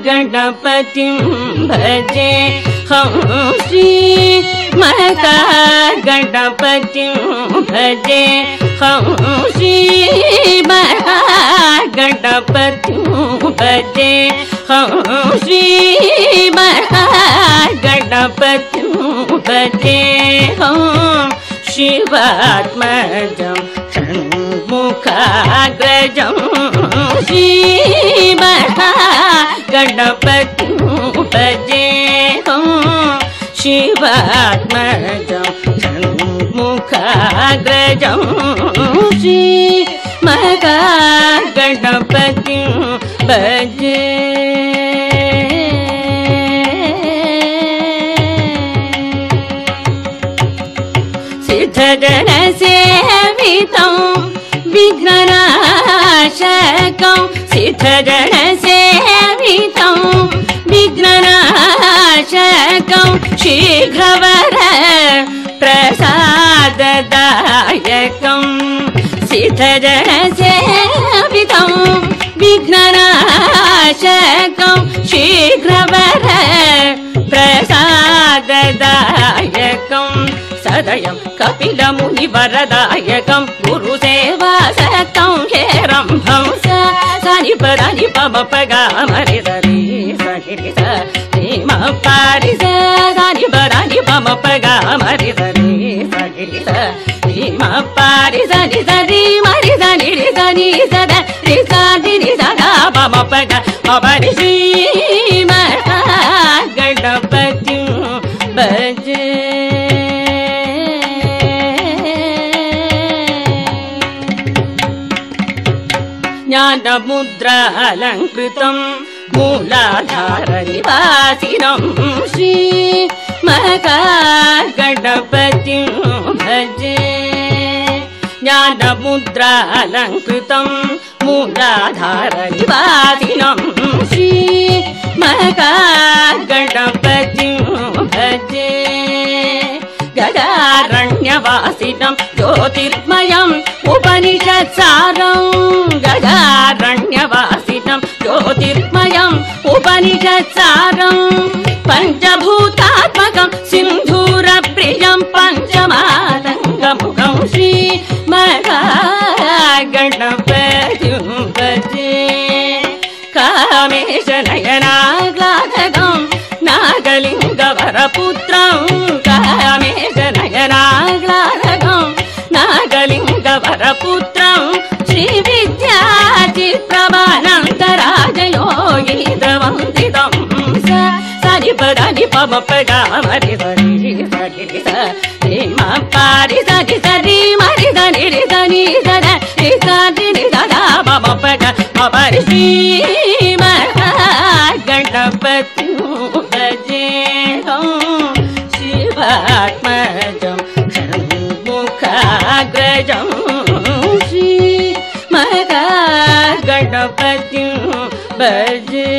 गणपतिं भजे हम श्री गणपतिं भजे हम श्री गणपतिं भजे हम श्री गणपतिं भजे हम शिवात्मजं षण्मुखाग्रजं श्री गणपतिं भजे हम शिवात्मजं षण्मुखाग्रजं श्री गणपतिं भजे सिद्धजन सेवितं विघ्ननाशकं सिद्धजन सेवितं विघ्ननाशकं शीघ्रवर प्रसाददायकं सिद्धजन सेवितं विघ्ननाशकं शीघ्रवर प्रसाददायकं सदयं कपिलमुनिवरदायकं गुरुसेवासक्तं हेरम्भं सनि पदनि पम पगामरि सरि सनि सनि म पारि सनि पदनि पम पगामरि सरि सनि सनि म पारि सनि सरि मरि सनि रि सनि सदा रि सनि रि सदा पम पगा मरि श्री गणपतिं भजे ज्ञानमुद्रालङ्कृतं मूलाधारनिवासिनं श्री गणपतिं भजे ज्ञानमुद्रालङ्कृतं मूलाधारनिवासिनं श्री गणपतिं भजे गजारण्यवासिनं ज्योतिर्मयम् उपनिषत्सारं गजारण्यवासिनं ज्योतिर्मयम् उपनिषत्सारं पञ्चभूतात्मकं सिन्धूरप्रियं पञ्चमातङ्गमुखं श्री गणपतिं भजे कामेश नयनाग्लाधकं नागलिङ्गवरपुत्रं कामेश नयनाग्लाधकं नागलिङ्गवरपुत्रं श्रीविद्याचिप्रभानन्तराजयोगीन्द्रवन्दितं सनि पदनि पम पगामरि सरि सरि सरि म पारि सरि सरि मरि सनि रि सनि सदा रि सनि रि सदा मम पगा मरि श्री गणपतिं भजे हम शिवात्मजं षण्मुखाग्रजं श्री गणपतिं भजे।